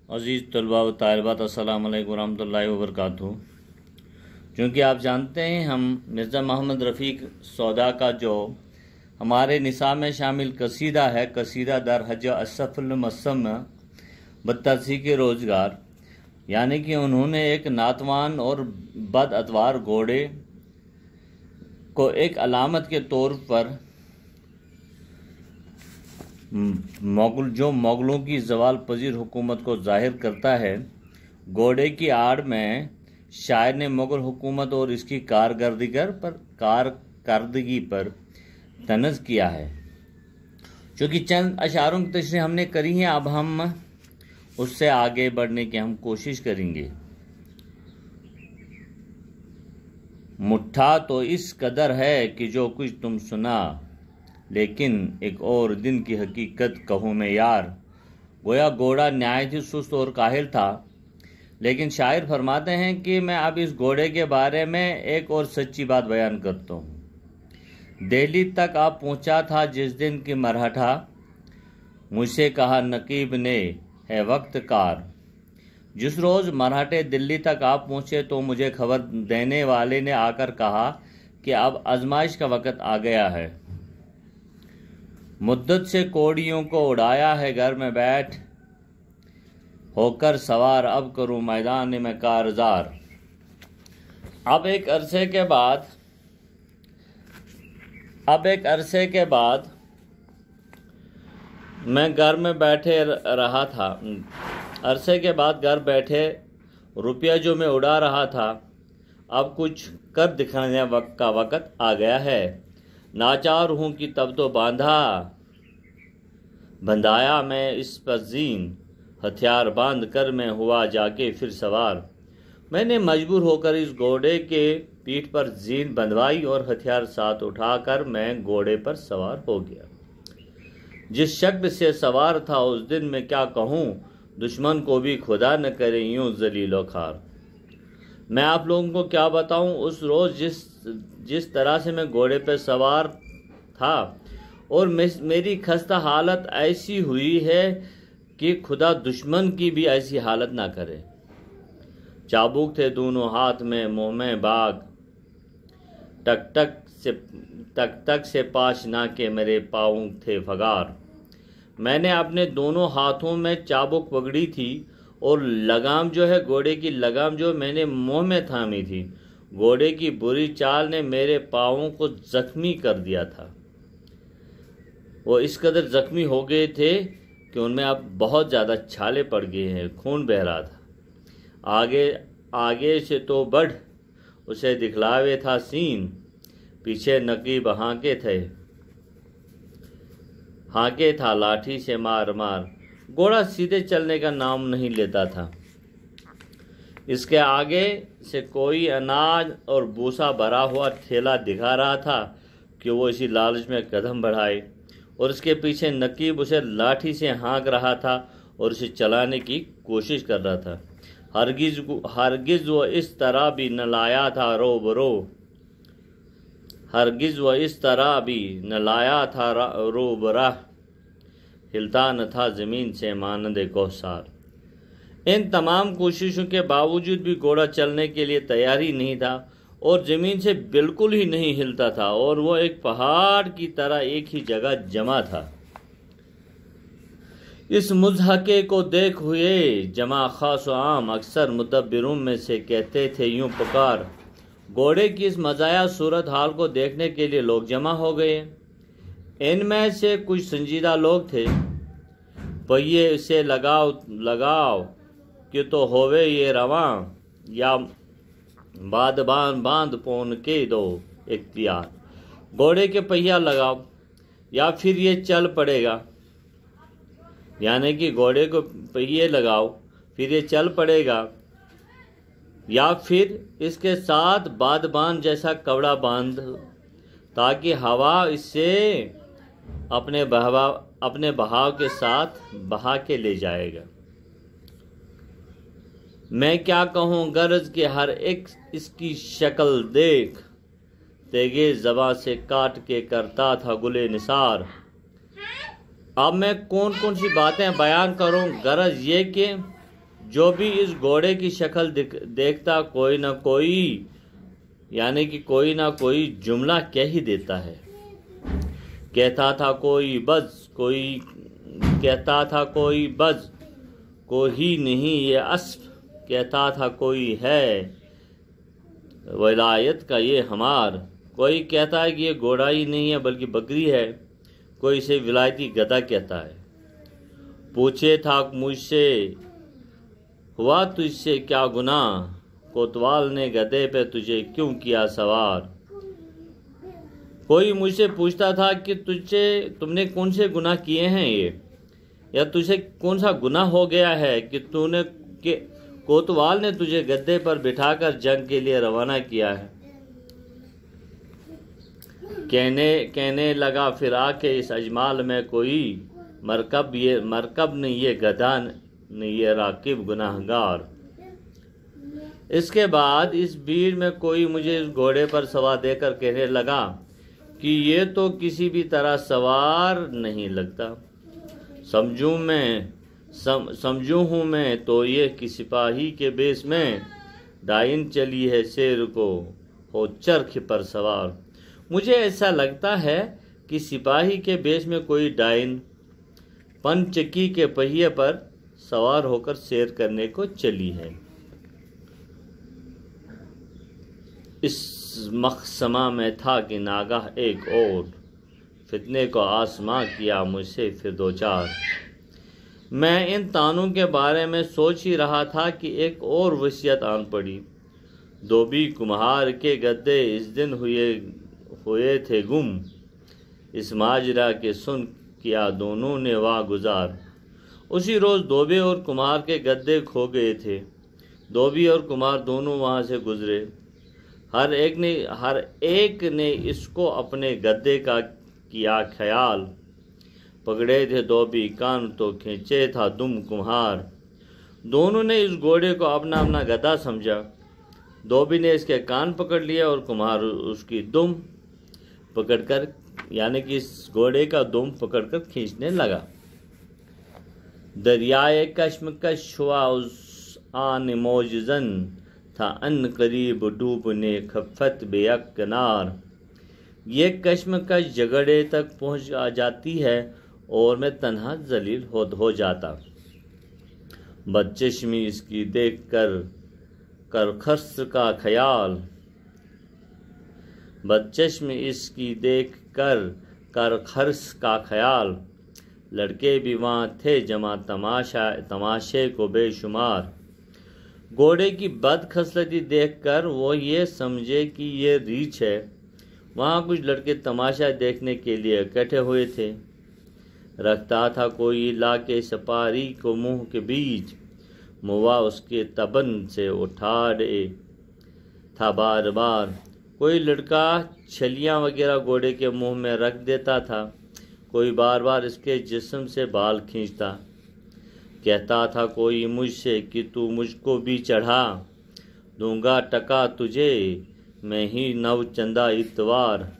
अज़ीज़ तलबा व तालिबात, अस्सलाम वालेकुम रहमतुल्लाहि व बरकातुहू। चूँकि आप जानते हैं हम मिर्ज़ा मोहम्मद रफ़ीक सौदा का जो हमारे निसाब में शामिल कसीदा है, कसीदा दर हज असफ़ल मसम बतसीक रोज़गार, यानी कि उन्होंने एक नातवान और बद अतवार घोड़े को एक अलामत के तौर पर मोगलों की जवाल पजीर हुकूमत को जाहिर करता है, घोड़े की आड़ में शायर ने मुग़ल हुकूमत और इसकी कारकर्दगी पर तनज़ किया है। चूँकि चंद अशारों की तशरीह हमने करी है, अब हम उससे आगे बढ़ने की हम कोशिश करेंगे। मुट्ठा तो इस कदर है कि जो कुछ तुम सुना, लेकिन एक और दिन की हकीकत कहूँ मैं यार। गोया घोड़ा नहायत ही सुस्त और काहिल था, लेकिन शायर फरमाते हैं कि मैं अब इस घोड़े के बारे में एक और सच्ची बात बयान करता हूँ। दिल्ली तक आप पहुँचा था जिस दिन की मरहठा, मुझसे कहा नकीब ने है वक्त कार। जिस रोज़ मराठे दिल्ली तक आप पहुँचे तो मुझे खबर देने वाले ने आकर कहा कि अब आजमाइश का वक़्त आ गया है। मुद्दत से कोड़ियों को उड़ाया है, घर में बैठ होकर सवार, अब करूं मैदान में कारजार। अब एक अरसे के बाद मैं घर में बैठे रहा था। अरसे के बाद घर बैठे रुपया जो मैं उड़ा रहा था, अब कुछ कर दिखाने का वक़्त आ गया है। नाचार हूँ कि तब तो बंधाया मैं इस पर जीन, हथियार बांध कर मैं हुआ जाके फिर सवार। मैंने मजबूर होकर इस घोड़े के पीठ पर जीन बंधवाई और हथियार साथ उठाकर मैं घोड़े पर सवार हो गया। जिस शक्ल से सवार था उस दिन मैं क्या कहूँ, दुश्मन को भी खुदा न करे यूं जलीलो खार। मैं आप लोगों को क्या बताऊं, उस रोज़ जिस तरह से मैं घोड़े पर सवार था और मेरी खस्ता हालत ऐसी हुई है कि खुदा दुश्मन की भी ऐसी हालत ना करे। चाबुक थे दोनों हाथ में, मुंह में बाग, टक टक से पाश ना के मेरे पाँव थे फगार। मैंने अपने दोनों हाथों में चाबुक पकड़ी थी और लगाम जो है, घोड़े की लगाम जो मैंने मुंह में थामी थी। घोड़े की बुरी चाल ने मेरे पाँवों को जख्मी कर दिया था। वो इस कदर जख्मी हो गए थे कि उनमें अब बहुत ज़्यादा छाले पड़ गए हैं, खून बह रहा था। आगे से तो बढ़ उसे दिखलावे था सीन, पीछे नकीब हाके था लाठी से मार मार। घोड़ा सीधे चलने का नाम नहीं लेता था। इसके आगे से कोई अनाज और भूसा भरा हुआ ठेला दिखा रहा था कि वो इसी लालच में कदम बढ़ाए, और इसके पीछे नकीब उसे लाठी से हाँक रहा था और उसे चलाने की कोशिश कर रहा था। हरगिज वो इस तरह भी न लाया था रोबरो, हरगिज वो इस तरह भी न लाया था रोबरा, हिलता न था ज़मीन से मानंदे कोसार। इन तमाम कोशिशों के बावजूद भी घोड़ा चलने के लिए तैयार ही नहीं था और ज़मीन से बिल्कुल ही नहीं हिलता था, और वो एक पहाड़ की तरह एक ही जगह जमा था। इस मुज़हके को देख हुए जमा खास व आम अक्सर मुदब्बिरों में से कहते थे यूं पुकार। घोड़े की इस मज़ाया सूरत हाल को देखने के लिए लोग जमा हो गए। इनमें से कुछ संजीदा लोग थे। पहिए से लगाओ कि तो होवे ये रवां, या बांध पोन के दो इख्तियार। घोड़े के पहिया लगाओ या फिर ये चल पड़ेगा, यानी कि घोड़े को पहिए लगाओ फिर ये चल पड़ेगा, या फिर इसके साथ बांध जैसा कवड़ा बांध, ताकि हवा इससे अपने बहाव के साथ बहा के ले जाएगा। मैं क्या कहूँ गरज के हर एक इसकी शक्ल देख, तेगे ज़बां से काट के करता था गुले निसार। अब मैं कौन कौन सी बातें बयान करूं, गरज ये कि जो भी इस घोड़े की शक्ल देखता कोई ना कोई यानी कि कोई ना कोई जुमला कह ही देता है। कहता था कोई बज, कोई नहीं ये अस्फ, कहता था कोई है वलायत का ये हमार। कोई कहता है कि ये घोड़ा ही नहीं है बल्कि बकरी है, कोई इसे विलायती गधा कहता है। पूछे था मुझसे हुआ तुझसे क्या गुनाह, कोतवाल ने गधे पे तुझे क्यों किया सवार। कोई मुझसे पूछता था कि तुमने कौन से गुनाह किए हैं ये, या तुझे कौन सा गुनाह हो गया है कि कोतवाल ने तुझे गद्दे पर बिठाकर जंग के लिए रवाना किया है। कहने लगा फिर आके इस अजमाल में कोई मरकब नहीं, ये गधा नहीं, ये राकिब गुनाहगार। इसके बाद इस भीड़ में कोई मुझे इस घोड़े पर सवार देकर कहने लगा कि ये तो किसी भी तरह सवार नहीं लगता। समझूं हूँ मैं तो ये कि सिपाही के बेस में डाइन चली है शेर को हो चरख पर सवार। मुझे ऐसा लगता है कि सिपाही के बेस में कोई डाइन पंचकी के पहिए पर सवार होकर सैर करने को चली है। इस मखसमा में था कि नागाह एक और फितने को आसमां किया मुझसे फिर दो चार। मैं इन तानों के बारे में सोच ही रहा था कि एक और वसीयत आन पड़ी। धोबी कुम्हार के गद्दे इस दिन हुए थे गुम, इस माजरा के सुन किया दोनों ने वाह गुजार। उसी रोज़ धोबी और कुम्हार के गद्दे खो गए थे। धोबी और कुम्हार दोनों वहाँ से गुजरे। हर एक ने इसको अपने गद्दे का किया ख्याल। पकड़े थे धोबी कान तो खींचे था दुम कुम्हार। दोनों ने इस घोड़े को अपना अपना गधा समझा। धोबी ने इसके कान पकड़ लिया और कुम्हार उसकी दुम पकड़कर यानी कि इस घोड़े का दुम पकड़कर खींचने लगा। दरियाए कश्मकश हुआ उस आन मौजजन था अन करीब डूबने खफत बेयक किनार। ये कश्मकश झगड़े तक पहुंच जाती है और मैं तन्हा जलील हो जाता। बदचश्मी इसकी देख कर खर्स का ख्याल, बदचश्मी इसकी देख कर खर्स का ख्याल। लड़के भी वहाँ थे जमा तमाशे को बेशुमार। घोड़े की बदखसलती देखकर वो ये समझे कि ये रीछ है। वहाँ कुछ लड़के तमाशा देखने के लिए इकट्ठे हुए थे। रखता था कोई लाके सपारी को मुंह के बीच, मुआ उसके तबन से उठाड़े था बार बार। कोई लड़का छलियाँ वगैरह घोड़े के मुंह में रख देता था। कोई बार बार इसके जिस्म से बाल खींचता। कहता था कोई मुझसे कि तू मुझको भी चढ़ा, दूंगा टका तुझे मैं ही नव चंदा इतवार।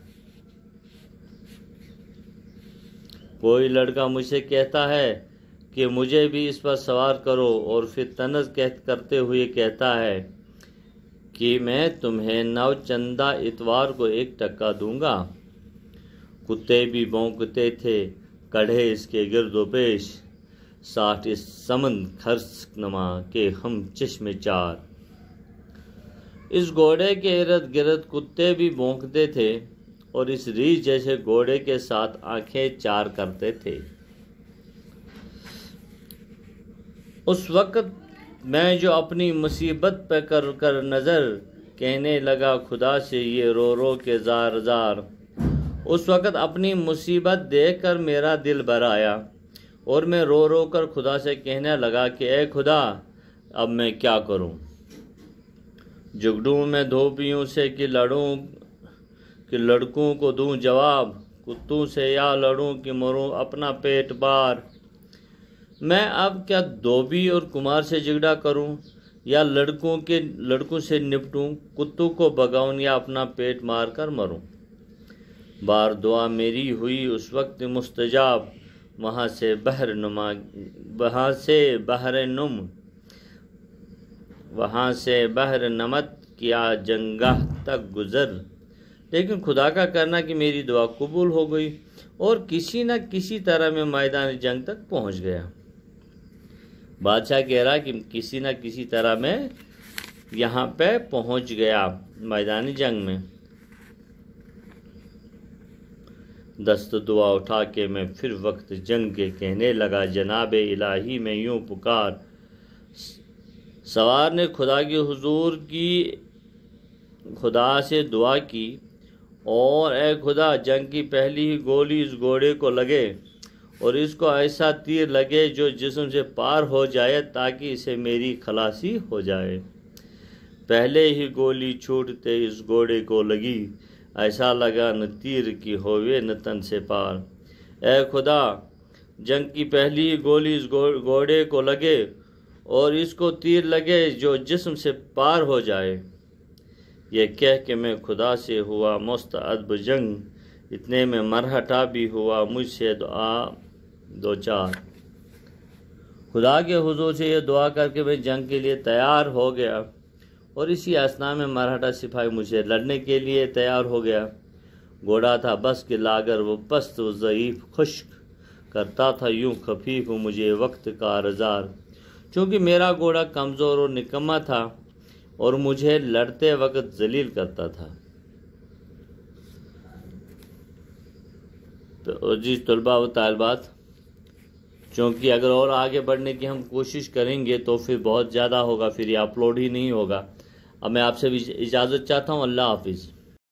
कोई लड़का मुझसे कहता है कि मुझे भी इस पर सवार करो और फिर तनज़ करते हुए कहता है कि मैं तुम्हें नव चंदा इतवार को 1 टका दूंगा। कुत्ते भी भौंकते थे कढ़े इसके गिरदोपेश, 60 समंद खर्च नमा के हम चश्मे चार। इस घोड़े के इर्द गिर्द कुत्ते भी भौंकते थे और इस रीछ जैसे घोड़े के साथ आंखें चार करते थे। उस वक्त मैं जो अपनी मुसीबत पे कर नजर कहने लगा खुदा से ये रो के जार जार। उस वक्त अपनी मुसीबत देखकर मेरा दिल भर आया और मैं रो कर खुदा से कहने लगा कि ए खुदा अब मैं क्या करूं। जुगड़ूं मैं धोबियों से कि लड़ूं कि लड़कों को दूं जवाब, कुत्तों से या लड़ूं कि मरूं अपना पेट बार। मैं अब क्या धोबी और कुमार से झगड़ा करूं या लड़कों से निपटूं, कुत्तों को भगाऊं या अपना पेट मार कर मरूं। बार दुआ मेरी हुई उस वक्त मुस्तजाब, वहाँ से बहर नुम वहाँ से बहर नमत किया जंगाह तक गुजर, लेकिन खुदा का करना कि मेरी दुआ कबूल हो गई और किसी न किसी तरह मैं मैदान जंग तक पहुँच गया। बादशाह कह रहा कि किसी न किसी तरह मैं यहाँ पे पहुँच गया मैदानी जंग में। दस्त दुआ उठा के मैं फिर वक्त जंग के कहने लगा, जनाबे इलाही में यूं पुकार। सवार ने खुदा के हुजूर की खुदा से दुआ की, और ए खुदा, जंग की पहली ही गोली इस घोड़े को लगे और इसको ऐसा तीर लगे जो जिस्म से पार हो जाए, ताकि इसे मेरी खलासी हो जाए। पहले ही गोली छूटते इस घोड़े को लगी, ऐसा लगा न तीर की होवे न तन से पार। ए खुदा, जंग की पहली ही गोली इस घोड़े को लगे और इसको तीर लगे जो जिस्म से पार हो जाए। यह कह के मैं खुदा से हुआ मुस्तअद जंग, इतने में मरहटा भी हुआ मुझसे दुआ दो चार। खुदा के हुजूर से यह दुआ करके मैं जंग के लिए तैयार हो गया, और इसी असना में मराठा सिपाही मुझे लड़ने के लिए तैयार हो गया। घोड़ा था बस के लागर, वो पस्त व ज़ईफ़ खुश्क करता था यूं खफीफ मुझे वक्त का रज़ार। चूँकि मेरा घोड़ा कमज़ोर और निकम्मा था और मुझे लड़ते वक्त जलील करता था। तो अजीज़ तलबा व तालिबात, क्योंकि अगर और आगे बढ़ने की हम कोशिश करेंगे तो फिर बहुत ज़्यादा होगा, फिर ये अपलोड ही नहीं होगा। अब मैं आपसे भी इजाज़त चाहता हूँ। अल्लाह हाफिज़।